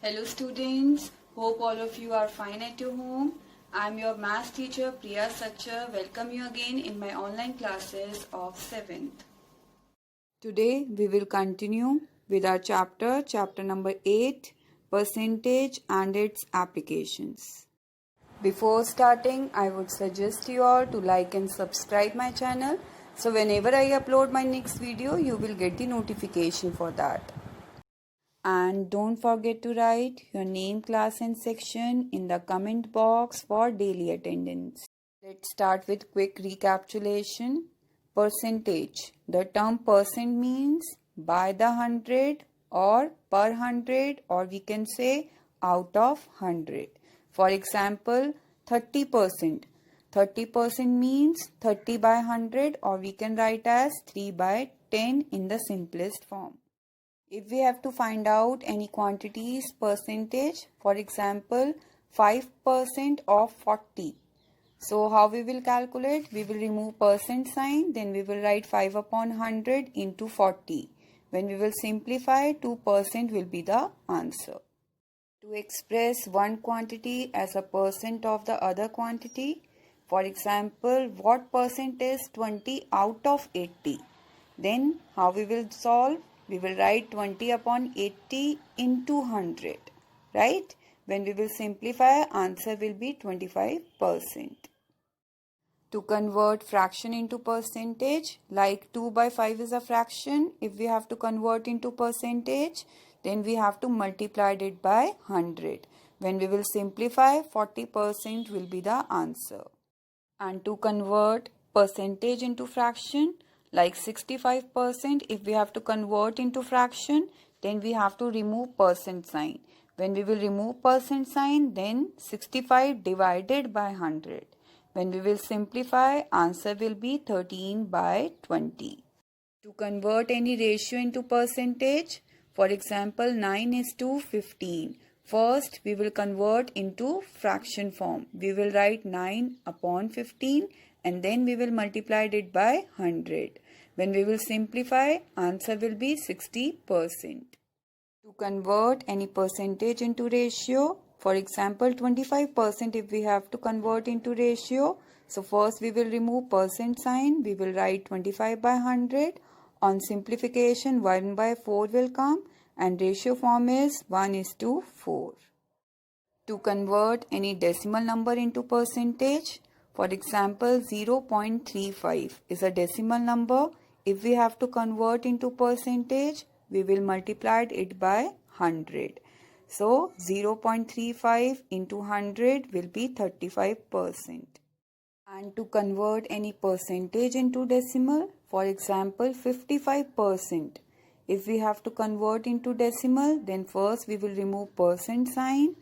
Hello students, hope all of you are fine at your home. I am your math teacher Priya Satcher. Welcome you again in my online classes of 7th. Today we will continue with our chapter number 8, percentage and its applications. Before starting, I would suggest you all to like and subscribe my channel. So whenever I upload my next video, you will get the notification for that. And don't forget to write your name, class and section in the comment box for daily attendance. Let's start with quick recapitulation. Percentage. The term percent means by the 100 or per 100, or we can say out of 100. For example, 30%. 30% means 30 by 100, or we can write as 3 by 10 in the simplest form. If we have to find out any quantities percentage, for example 5% of 40. So how we will calculate? We will remove percent sign, then we will write 5 upon 100 into 40. When we will simplify, 2% will be the answer. To express one quantity as a percent of the other quantity, for example, what percent is 20 out of 80? Then how we will solve? We will write 20 upon 80 into 100, right? When we will simplify, answer will be 25%. To convert fraction into percentage, like 2 by 5 is a fraction. If we have to convert into percentage, then we have to multiply it by 100. When we will simplify, 40% will be the answer. And to convert percentage into fraction, like 65%, if we have to convert into fraction, then we have to remove percent sign. When we will remove percent sign, then 65 divided by 100. When we will simplify, answer will be 13 by 20. To convert any ratio into percentage, for example, 9 is to 15. First, we will convert into fraction form. We will write 9 upon 15 and then we will multiply it by 100. When we will simplify, answer will be 60%. To convert any percentage into ratio, for example, 25% if we have to convert into ratio. So first we will remove percent sign. We will write 25 by 100. On simplification, 1 by 4 will come and ratio form is 1 is to 4. To convert any decimal number into percentage, for example, 0.35 is a decimal number. If we have to convert into percentage, we will multiply it by 100. So 0.35 into 100 will be 35%. And to convert any percentage into decimal, for example 55%. If we have to convert into decimal, then first we will remove percent sign.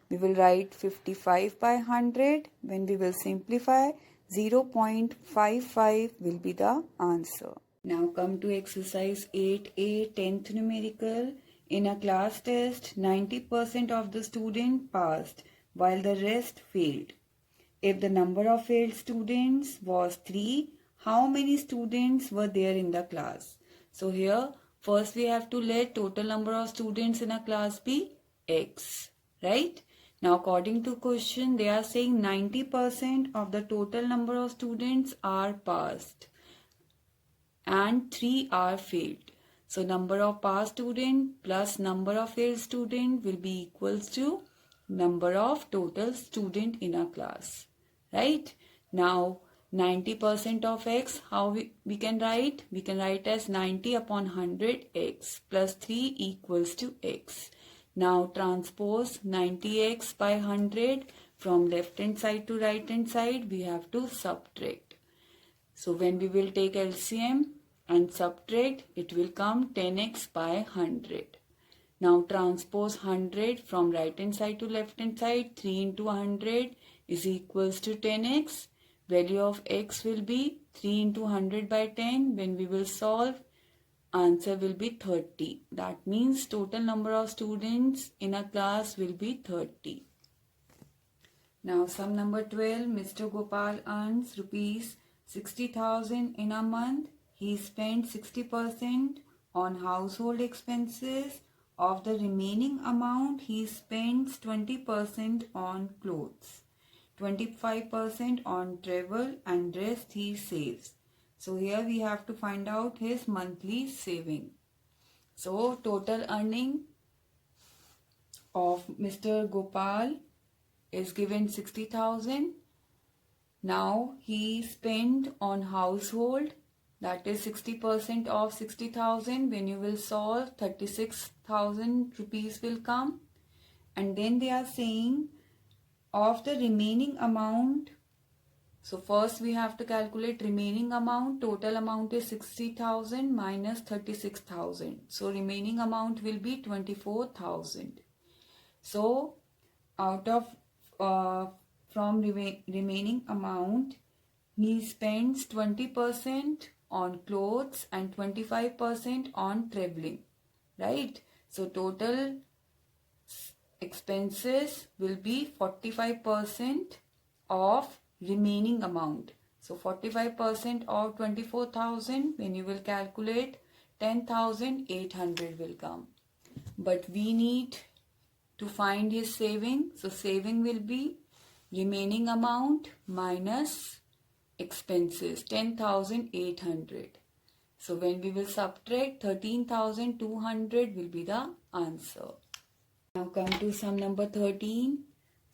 We will write 55 by 100. When we will simplify, 0.55 will be the answer. Now come to exercise 8A, 10th numerical. In a class test, 90% of the students passed while the rest failed. If the number of failed students was 3, how many students were there in the class? So here, first we have to let total number of students in a class be X, right? Now according to question, they are saying 90% of the total number of students are passed and 3 are failed. So number of passed student plus number of failed student will be equals to number of total student in a class, right? Now 90% of X, how we can write? We can write as 90 upon 100 X plus 3 equals to X. Now transpose 90X by 100 from left hand side to right hand side, we have to subtract. So when we will take LCM and subtract, it will come 10x by 100. Now transpose 100 from right hand side to left hand side, 3 into 100 is equals to 10x. Value of x will be 3 into 100 by 10. When we will solve, answer will be 30. That means total number of students in a class will be 30. Now sum number 12, Mr. Gopal earns rupees 60,000 in a month. He spent 60% on household expenses of the remaining amount, he spends 20% on clothes, 25% on travel, and rest he saves. So here we have to find out his monthly saving. So total earning of Mr. Gopal is given 60,000. Now he spent on household, that is 60% of 60,000. When you will solve, 36,000 rupees will come. And then they are saying of the remaining amount. So first we have to calculate remaining amount. Total amount is 60,000 minus 36,000. So remaining amount will be 24,000. So out of from remaining amount, he spends 20% on clothes and 25% on traveling, right? So total expenses will be 45% of remaining amount. So 45% of 24,000, when you will calculate, 10,800 will come. But we need to find his saving. So saving will be remaining amount minus expenses, 10,800. So when we will subtract, 13,200 will be the answer. Now come to sum number 13.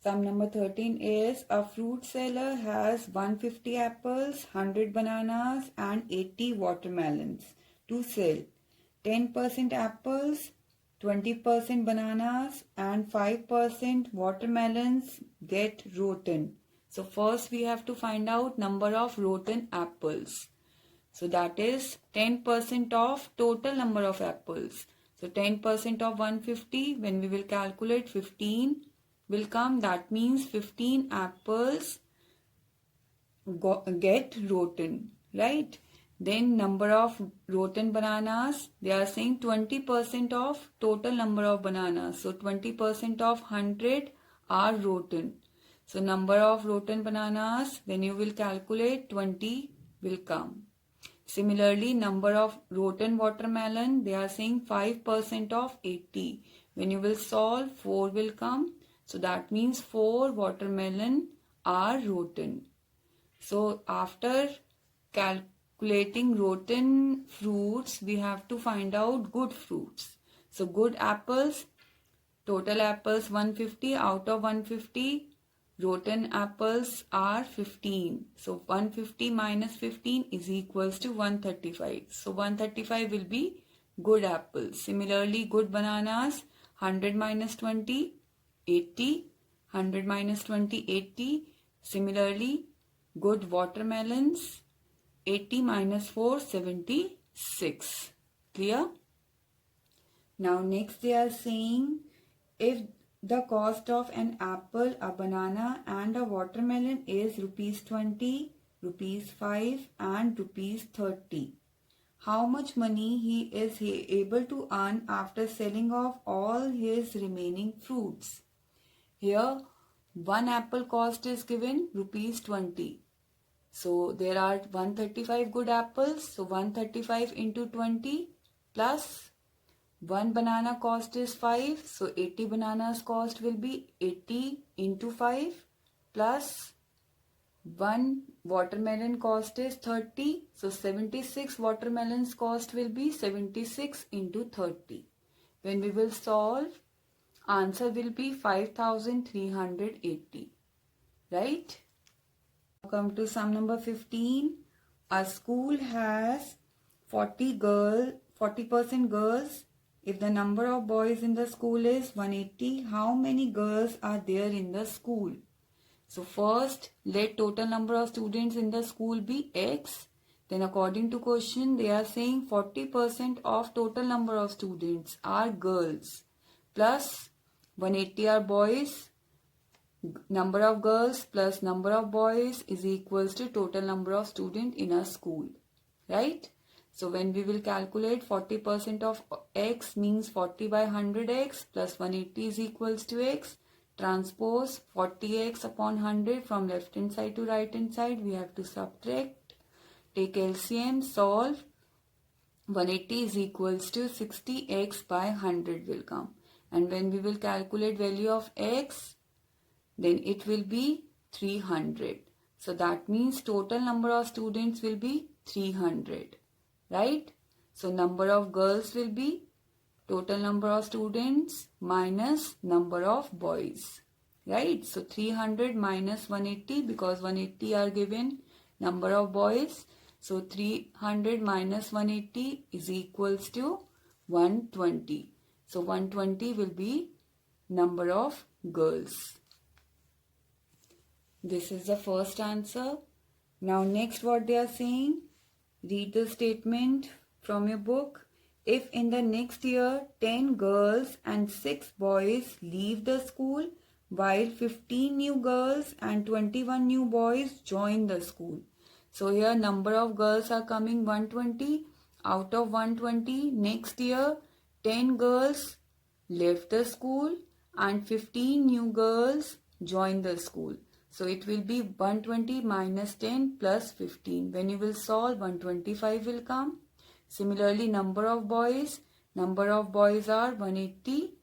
Sum number 13 is a fruit seller has 150 apples, 100 bananas and 80 watermelons to sell. 10% apples, 20% bananas and 5% watermelons get rotten. So first we have to find out number of rotten apples. So that is 10% of total number of apples. So 10% of 150, when we will calculate, 15 will come. That means 15 apples get rotten, right? Then number of rotten bananas, they are saying 20% of total number of bananas. So 20% of 100 are rotten. So number of rotten bananas, when you will calculate, 20 will come. Similarly, number of rotten watermelon, they are saying 5% of 80. When you will solve, 4 will come. So that means 4 watermelon are rotten. So after calculating rotten fruits, we have to find out good fruits. So good apples, total apples 150, out of 150, rotten apples are 15. So 150 minus 15 is equals to 135. So 135 will be good apples. Similarly, good bananas, 100 minus 20, 80. 100 minus 20, 80. Similarly, good watermelons, 80 minus 4, 76. Clear? Now next they are saying if the cost of an apple, a banana and a watermelon is rupees 20, rupees 5 and rupees 30. How much money he is able to earn after selling off all his remaining fruits? Here one apple cost is given rupees 20. So there are 135 good apples. So 135 into 20 plus one banana cost is 5. So 80 bananas cost will be 80 into 5 plus one watermelon cost is 30. So 76 watermelons cost will be 76 into 30. When we will solve, answer will be 5,380. Right? Come to sum number 15. A school has 40% girls. If the number of boys in the school is 180, how many girls are there in the school? So first, let total number of students in the school be X. Then according to question, they are saying 40% of total number of students are girls. Plus 180 are boys. Number of girls plus number of boys is equals to total number of students in a school. Right? So when we will calculate, 40% of X means 40 by 100X plus 180 is equals to X. Transpose 40X upon 100 from left hand side to right hand side. We have to subtract. Take LCM, solve. 180 is equals to 60x by 100 will come. And when we will calculate value of x, then it will be 300. So that means total number of students will be 300, right? So number of girls will be total number of students minus number of boys, right? So 300 minus 180, because 180 are given number of boys. So 300 minus 180 is equals to 120. So 120 will be number of girls. This is the first answer. Now next what they are saying, read the statement from your book. If in the next year 10 girls and 6 boys leave the school, while 15 new girls and 21 new boys join the school. So here number of girls are coming 120. Out of 120, next year 10 girls left the school and 15 new girls joined the school. So it will be 120 minus 10 plus 15. When you will solve, 125 will come. Similarly, number of boys are 180.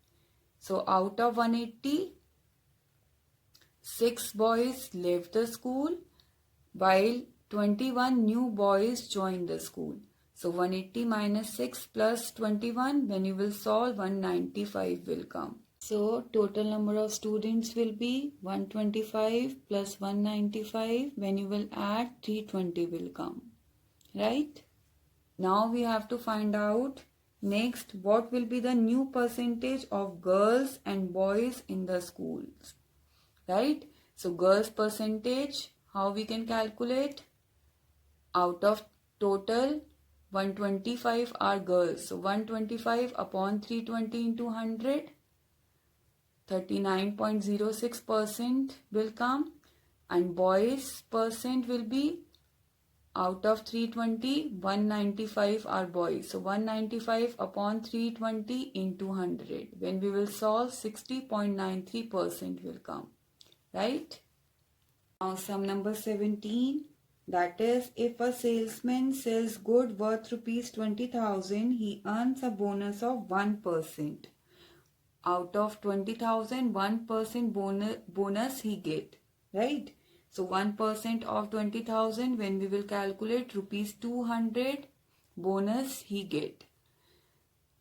So out of 180, 6 boys left the school while 21 new boys joined the school. So 180 minus 6 plus 21, when you will solve, 195 will come. So total number of students will be 125 plus 195. When you will add, 320 will come. Right? Now we have to find out next what will be the new percentage of girls and boys in the schools. Right? So girls percentage, how we can calculate? Out of total 125 are girls. So 125 upon 320 into 100. 39.06% will come, and boys percent will be out of 320, 195 are boys. So 195 upon 320 into 100. When we will solve, 60.93% will come. Right? Now sum number 17. That is, if a salesman sells good worth rupees 20,000, he earns a bonus of 1%. Out of 20,000, 1% bonus he get, right? So 1% of 20,000, when we will calculate, rupees 200 bonus he get.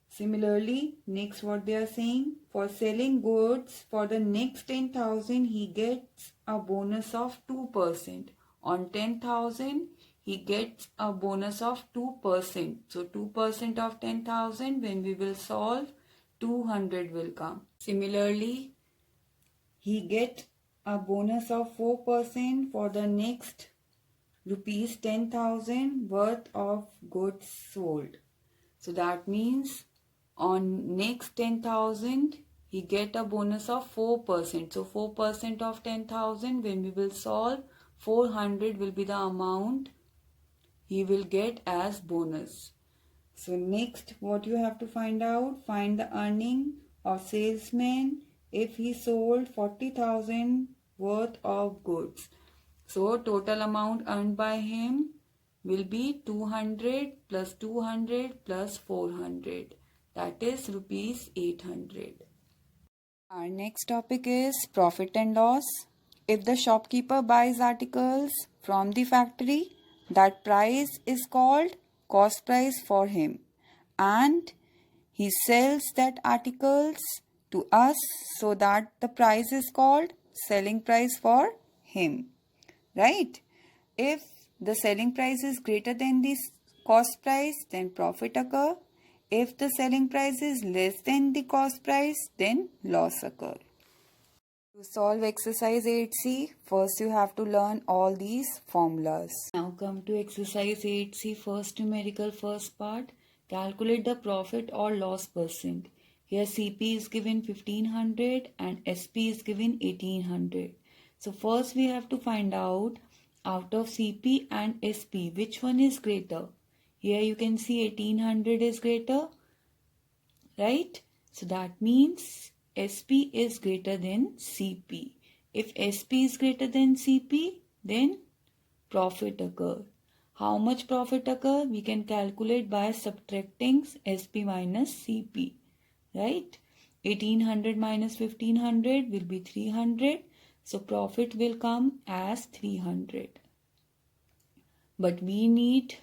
Similarly, next what they are saying, for selling goods for the next 10,000, he gets a bonus of 2%. On 10,000, he gets a bonus of 2%. So 2% of 10,000, when we will solve, 200 will come. Similarly, he get a bonus of 4% for the next rupees 10,000 worth of goods sold. So that means on next 10,000, he get a bonus of 4%. So 4% of 10,000, when we will solve, 400 will be the amount he will get as bonus. So next what you have to find out, find the earning of salesman if he sold 40,000 worth of goods. So total amount earned by him will be 200 plus 200 plus 400. That is rupees 800. Our next topic is profit and loss. If the shopkeeper buys articles from the factory, that price is called cost price for him, and he sells that articles to us, so that the price is called selling price for him, right? If the selling price is greater than this cost price, then profit occur. If the selling price is less than the cost price, then loss occur. To solve exercise 8C, first you have to learn all these formulas. Now come to exercise 8C, first numerical first part. Calculate the profit or loss percent. Here CP is given 1500 and SP is given 1800. So first we have to find out of CP and SP, which one is greater. Here you can see 1800 is greater, right? So that means SP is greater than CP. If SP is greater than CP, then profit occur. How much profit occur? We can calculate by subtracting SP minus CP, right? 1800 minus 1500 will be 300. So profit will come as 300. But we need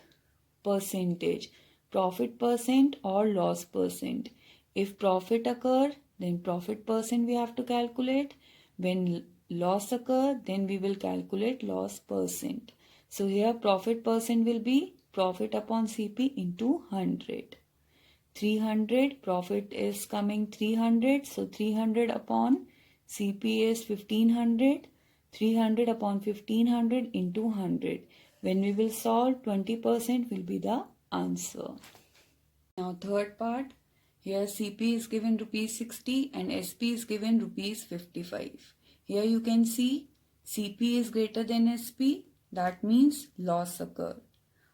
percentage, profit percent or loss percent. If profit occur, then profit percent we have to calculate. When loss occur, then we will calculate loss percent. So here profit percent will be profit upon CP into 100. 300, profit is coming 300, so 300 upon CP is 1500. 300 upon 1500 into 100. When we will solve, 20% will be the answer. Now third part, here CP is given rupees 60 and SP is given rupees 55. Here you can see CP is greater than SP, that means loss occur.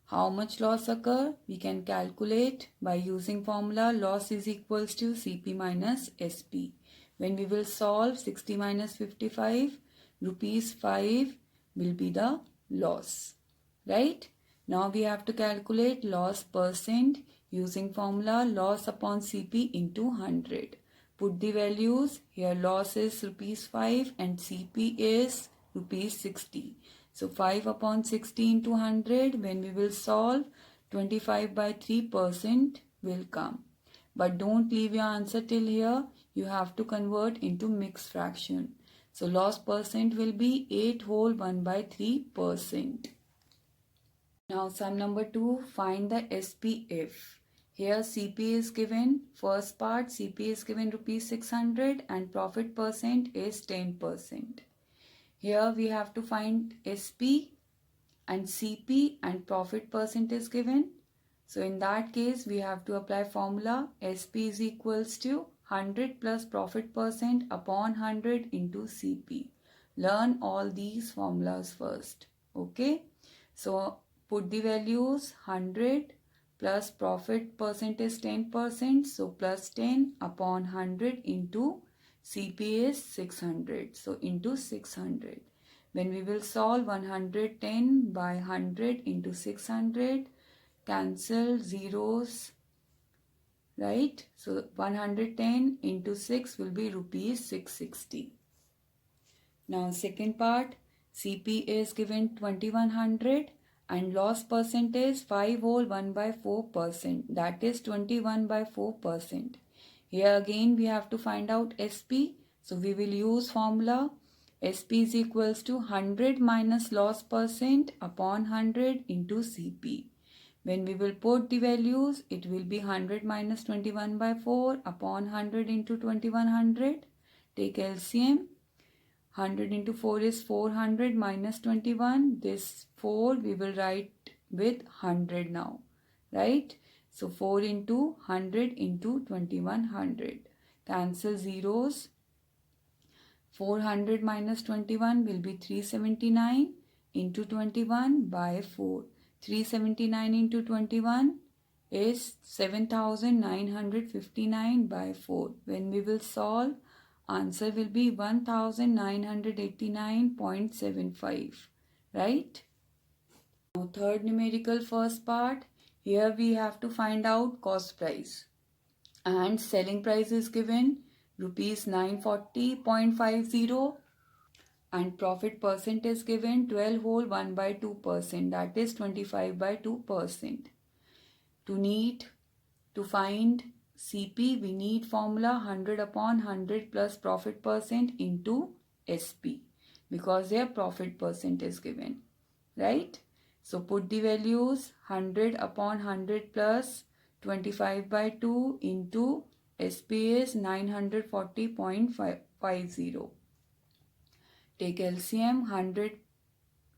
How much loss occur? We can calculate by using formula loss is equals to CP minus SP. When we will solve 60 minus 55, rupees 5 will be the loss. Right? Now we have to calculate loss percent using formula loss upon CP into 100. Put the values. Here loss is rupees 5 and CP is rupees 60. So 5 upon 60 into 100, when we will solve, 25 by 3% will come. But don't leave your answer till here. You have to convert into mixed fraction. So loss percent will be 8 whole 1 by 3%. Now sum number 2, find the SPF. Here CP is given, first part CP is given rupees 600 and profit percent is 10%. Here we have to find SP and CP and profit percent is given. So in that case we have to apply formula SP is equals to 100 plus profit percent upon 100 into CP. Learn all these formulas first. Okay. So put the values 100 plus profit percent is 10%. So plus 10 upon 100 into CP is 600. So into 600. When we will solve 110 by 100 into 600, cancel zeros, right? So 110 into 6 will be rupees 660. Now second part, CP is given 2100 and loss percent is 5 whole 1 by 4%. That is 21 by 4%. Here again we have to find out SP. So we will use formula SP is equals to 100 minus loss percent upon 100 into CP. When we will put the values, it will be 100 minus 21 by 4 upon 100 into 2100. Take LCM. 100 into 4 is 400 minus 21. This 4 we will write with 100 now. Right? So 4 into 100 into 2100. Cancel zeros. 400 minus 21 will be 379 into 21 by 4. 379 into 21 is 7959 by 4. When we will solve, answer will be 1989.75. Right? Now third numerical first part. Here we have to find out cost price. And selling price is given rupees 940.50 and profit percent is given 12 whole 1 by 2%, that is 25 by 2%. To find CP, we need formula 100 upon 100 plus profit percent into SP because their profit percent is given, right? So put the values 100 upon 100 plus 25 by 2 into SP is 940.50. Take LCM. 100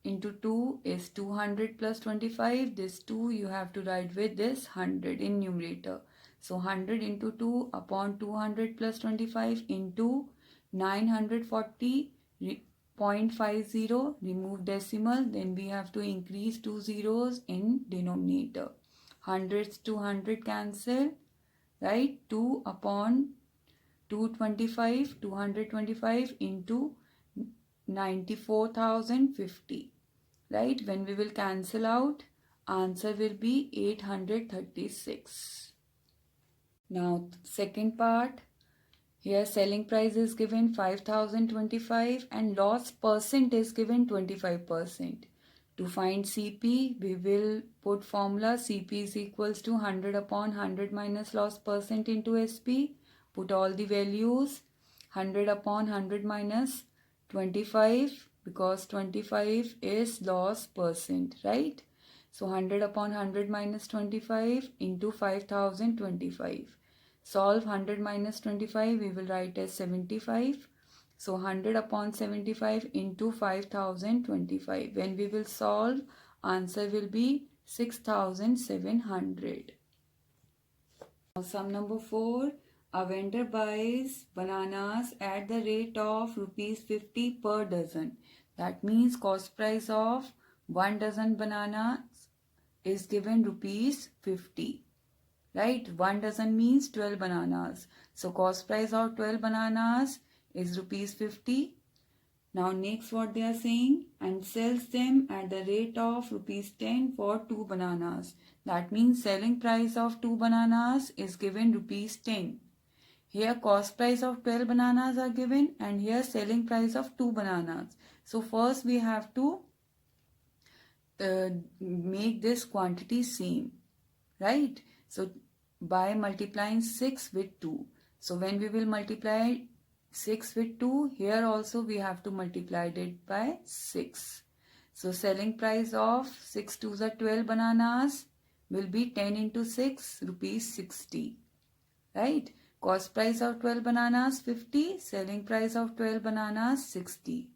into 2 is 200 plus 25. This 2 you have to write with this 100 in numerator. So 100 into 2 upon 200 plus 25 into 940.50. Remove decimal. Then we have to increase 2 zeros in denominator. Hundreds to 100 cancel. Right? 2 upon 225, 225 into 94,050. Right? When we will cancel out, Answer will be 836. Now second part. Here selling price is given 5025 and loss percent is given 25%. To find CP, we will put formula CP is equals to 100 upon 100 minus loss percent into SP. Put all the values. 100 upon 100 minus 25 because 25 is loss percent, right? So 100 upon 100 minus 25 into 5025. Solve 100 minus 25, we will write as 75. So 100 upon 75 into 5025. When we will solve, answer will be 6700. Now sum number 4. A vendor buys bananas at the rate of rupees 50 per dozen. That means cost price of 1 dozen bananas is given rupees 50. Right? 1 dozen means 12 bananas. So cost price of 12 bananas is rupees 50. Now next what they are saying, and sells them at the rate of rupees 10 for 2 bananas. That means selling price of 2 bananas is given rupees 10. Here cost price of 12 bananas are given and here selling price of 2 bananas. So first we have to make this quantity same, right? So by multiplying 6 with 2. So when we will multiply 6 with 2, here also we have to multiply it by 6. So selling price of 6 2s are 12 bananas will be 10 into 6 rupees 60. Right? Cost price of 12 bananas 50, selling price of 12 bananas 60.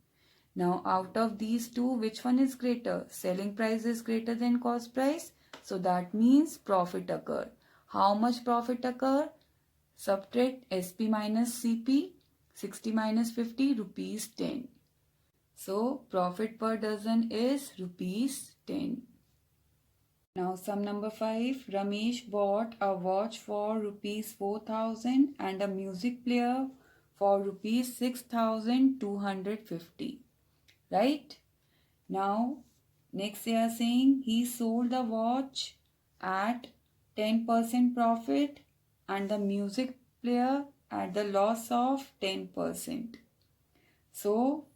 Now out of these two, which one is greater? Selling price is greater than cost price. So that means profit occur. How much profit occur? Subtract SP minus CP. 60 minus 50, rupees 10. So profit per dozen is rupees 10. Now sum number 5. Ramesh bought a watch for rupees 4000 and a music player for rupees 6250. Right? Now next they are saying he sold the watch at 10% profit and the music player at the loss of 10%. So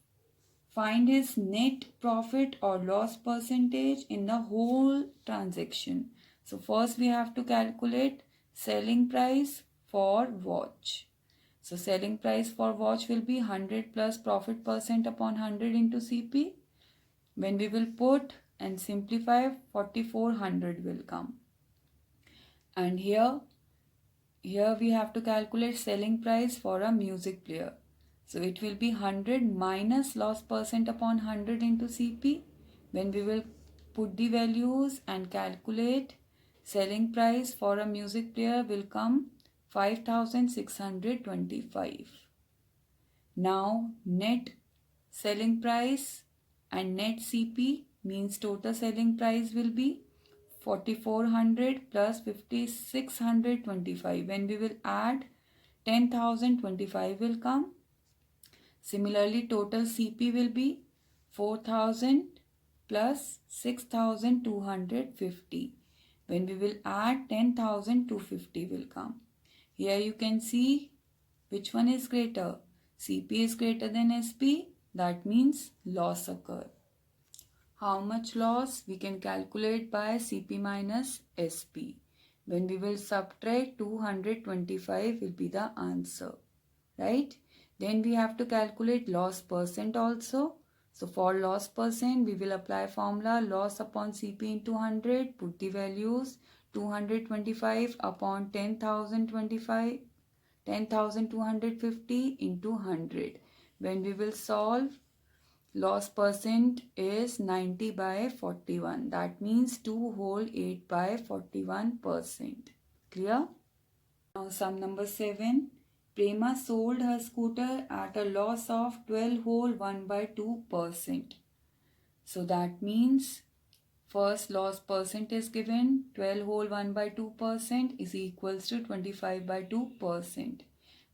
find his net profit or loss percentage in the whole transaction. So first we have to calculate selling price for watch. So selling price for watch will be 100 plus profit percent upon 100 into CP. When we will put and simplify, 4400 will come. And here we have to calculate selling price for a music player. So it will be 100 minus loss percent upon 100 into CP. When we will put the values and calculate, selling price for a music player will come 5625. Now net selling price and net CP means total selling price will be 4400 plus 5625. When we will add, 10,025 will come. Similarly, total CP will be 4000 plus 6250. When we will add, 10,250 will come. Here you can see which one is greater. CP is greater than SP. That means loss occur. How much loss? We can calculate by CP minus SP. When we will subtract, 225 will be the answer. Right? Then we have to calculate loss percent also. So for loss percent, we will apply formula loss upon CP into 100. Put the values 225 upon 10,025. 10,250 into 100. When we will solve, loss percent is 90 by 41. That means 2 whole 8 by 41%. Clear? Now sum number 7. Prema sold her scooter at a loss of 12 whole 1 by 2%. So that means first loss percent is given, 12 whole 1 by 2% is equals to 25 by 2%.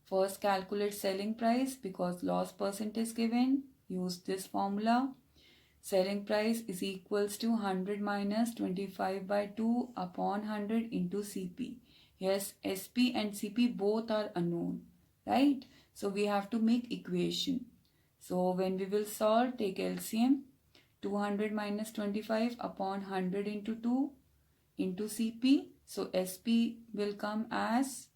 First calculate selling price because loss percent is given. Use this formula. selling price is equals to 100 minus 25 by 2 upon 100 into CP. Yes, SP and CP both are unknown, right? So we have to make equation. So when we will solve, take LCM, 200 minus 25 upon 100 into 2 into CP. So SP will come as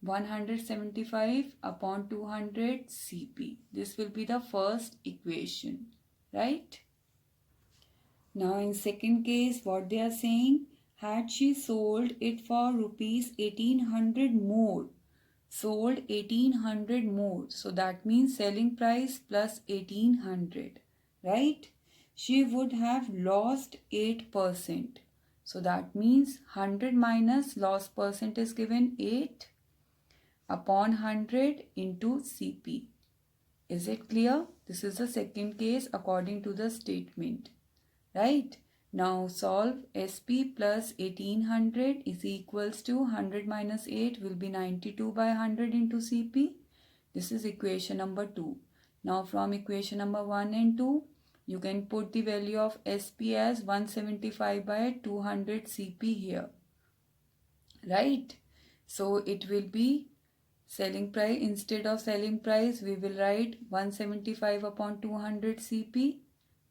175 upon 200 CP. This will be the first equation, right? Now in second case, what they are saying, had she sold it for rupees 1800 more, sold 1800 more, so that means selling price plus 1800, right? She would have lost 8%. So that means 100 minus loss percent is given 8 upon 100 into CP. Is it clear? This is the second case according to the statement. Right? Now solve SP plus 1800 is equals to 100 minus 8 will be 92 by 100 into CP. This is equation number 2. Now from equation number 1 and 2, you can put the value of SP as 175 by 200 CP here. Right? So it will be selling price, instead of selling price, we will write 175 upon 200 CP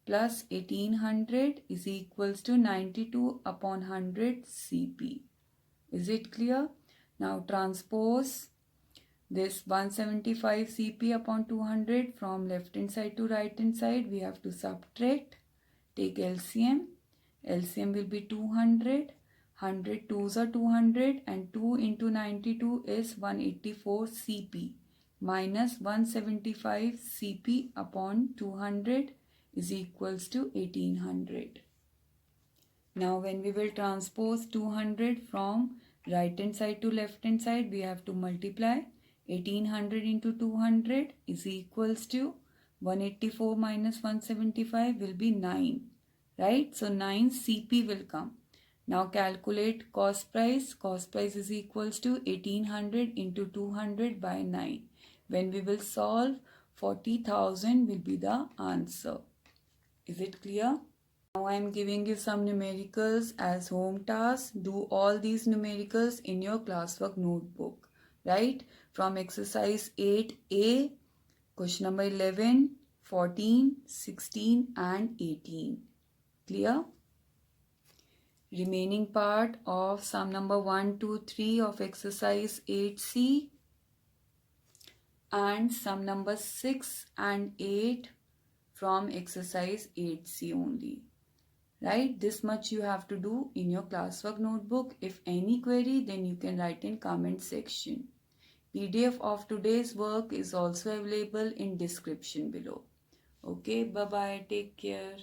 plus 1800 is equals to 92 upon 100 CP. Is it clear? Now transpose this 175 CP upon 200 from left hand side to right hand side. We have to subtract. Take LCM. LCM will be 200. 100 2s are 200 and 2 into 92 is 184 CP minus 175 CP upon 200 is equals to 1800. Now when we will transpose 200 from right hand side to left hand side, we have to multiply. 1800 into 200 is equals to 184 minus 175 will be 9, right? So 9 CP will come. Now calculate cost price. Cost price is equals to 1800 into 200 by 9. When we will solve, 40,000 will be the answer. Is it clear? Now I am giving you some numericals as home task. Do all these numericals in your classwork notebook, right? From exercise 8A, question number 11, 14, 16 and 18. Clear? Remaining part of sum number 1, 2, 3 of exercise 8C and sum number 6 and 8 from exercise 8C only. Right? This much you have to do in your classwork notebook. If any query, then you can write in comment section. PDF of today's work is also available in description below. Okay, bye-bye. Take care.